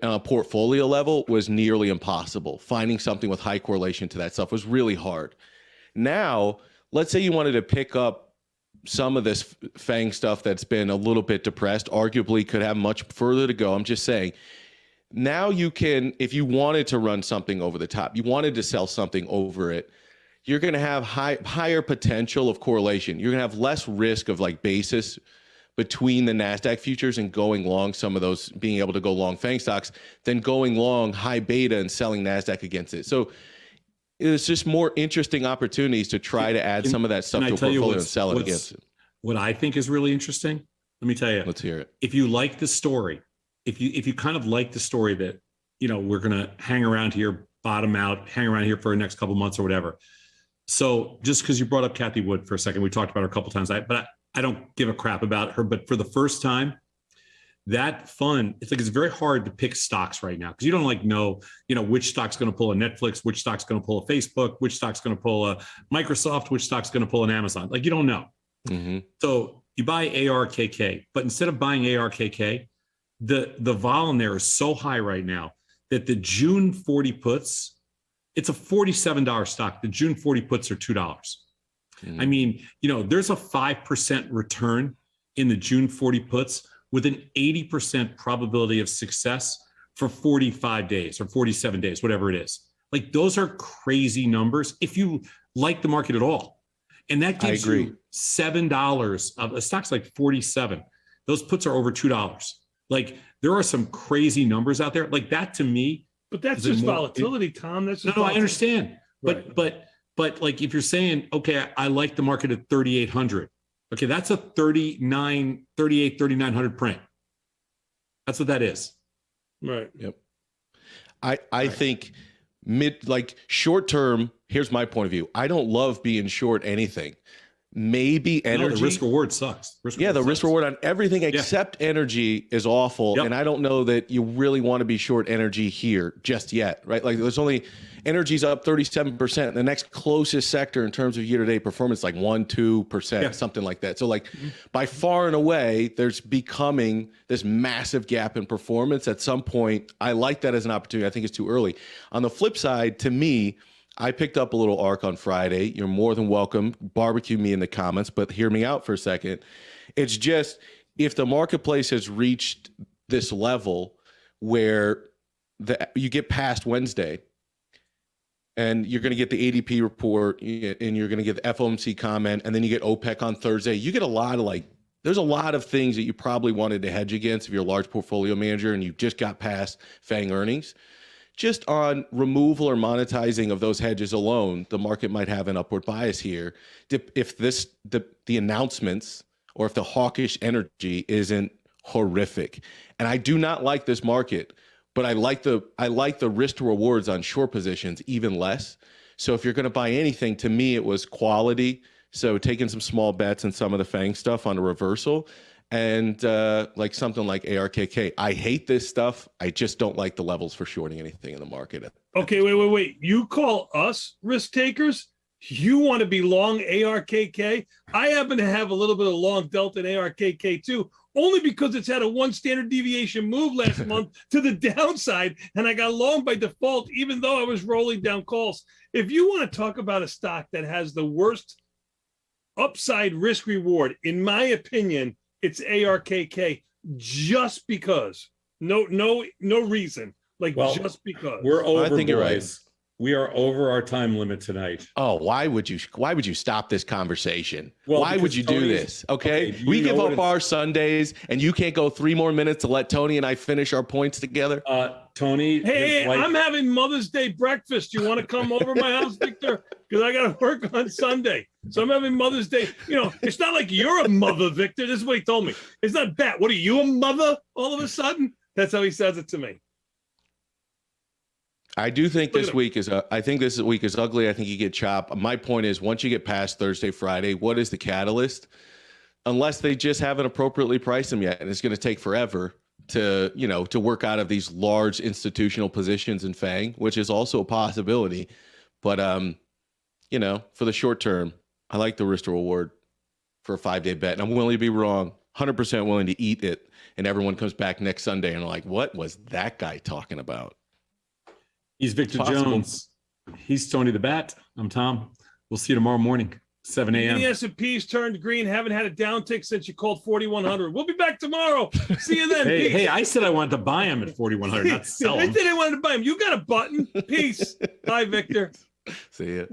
on a portfolio level was nearly impossible. Finding something with high correlation to that stuff was really hard. Now, let's say you wanted to pick up some of this FANG stuff that's been a little bit depressed, arguably could have much further to go. I'm just saying, now you can, if you wanted to run something over the top, you wanted to sell something over it, you're going to have higher potential of correlation. You're going to have less risk of like basis between the NASDAQ futures and going long some of those, being able to go long FANG stocks, than going long high beta and selling NASDAQ against it. So it's just more interesting opportunities to try to add some of that stuff to a portfolio and sell it against it. What I think is really interesting, let me tell you. Let's hear it. If you like the story, if you kind of like the story that, you know, we're going to hang around here, bottom out, hang around here for the next couple of months or whatever. So just because you brought up Kathy Wood for a second, we talked about her a couple of times, but I don't give a crap about her. But for the first time, that fund, it's like, it's very hard to pick stocks right now because you don't like know, you know, which stock's going to pull a Netflix, which stock's going to pull a Facebook, which stock's going to pull a Microsoft, which stock's going to pull an Amazon. Like, you don't know. Mm-hmm. So you buy ARKK, but instead of buying ARKK, the vol in there is so high right now that the June 40 puts, it's a $47 stock. The June 40 puts are $2. Mm-hmm. I mean, you know, there's a 5% return in the June 40 puts with an 80% probability of success for 45 days or 47 days, whatever it is. Like, those are crazy numbers if you like the market at all. And that gives you $7 of a stock's like 47. Those puts are over $2. Like, there are some crazy numbers out there like that to me. But that's just volatility, Tom. That's just no, I understand. Right. But like, if you're saying, okay, I like the market at 3,800. Okay, that's a 3,900 print. That's what that is. Right. Yep. I think short term, here's my point of view. I don't love being short anything. Maybe energy. No, the risk reward sucks. The risk reward on everything except energy is awful. Yep. And I don't know that you really want to be short energy here just yet, right? Like, there's only energy's up 37%. The next closest sector in terms of year-to-date performance, like 1-2%, something like that. So like by far and away, there's becoming this massive gap in performance at some point. I like that as an opportunity. I think it's too early. On the flip side, to me, I picked up a little ARK on Friday. You're more than welcome. Barbecue me in the comments, but hear me out for a second. It's just, if the marketplace has reached this level where you get past Wednesday and you're going to get the ADP report and you're going to get the FOMC comment, and then you get OPEC on Thursday, you get a lot of there's a lot of things that you probably wanted to hedge against if you're a large portfolio manager and you just got past FANG earnings. Just on removal or monetizing of those hedges alone, the market might have an upward bias here. If the announcements, or if the hawkish energy isn't horrific. And I do not like this market, but I like the risk to rewards on short positions even less. So if you're going to buy anything, to me, it was quality. So taking some small bets and some of the FANG stuff on a reversal. And like something like ARKK. I hate this stuff. I just don't like the levels for shorting anything in the market. Okay, wait. You call us risk takers? You want to be long ARKK? I happen to have a little bit of long delta in ARKK too, only because it's had a 1 standard deviation move last month to the downside, and I got long by default, even though I was rolling down calls. If you want to talk about a stock that has the worst upside risk reward, in my opinion, it's ARKK, just because. No reason. Just because. We're over. I think you're right. We are over our time limit tonight. Oh, why would you stop this conversation? Well, why would you do this? Okay, we give up our Sundays, and you can't go 3 more minutes to let Tony and I finish our points together. Tony, hey, I'm having Mother's Day breakfast. You want to come over to my house, Victor? Because I got to work on Sunday. So I'm having Mother's Day. You know, it's not like you're a mother, Victor. This is what he told me. It's not bad. What are you, a mother all of a sudden? That's how he says it to me. I do think this week is ugly. I think you get chopped. My point is, once you get past Thursday, Friday, what is the catalyst? Unless they just haven't appropriately priced them yet, and it's going to take forever to work out of these large institutional positions in FANG, which is also a possibility. But for the short term, I like the risk to reward for a 5-day bet, and I'm willing to be wrong, 100% willing to eat it. And everyone comes back next Sunday and like, what was that guy talking about? He's Victor Jones. He's Tony the Bat. I'm Tom. We'll see you tomorrow morning, 7 a.m. The S&P's turned green. Haven't had a downtick since you called 4,100. We'll be back tomorrow. See you then. Hey, I said I wanted to buy him at 4,100, not sell him. I said I wanted to buy him. You got a button. Peace. Bye, Victor. See ya.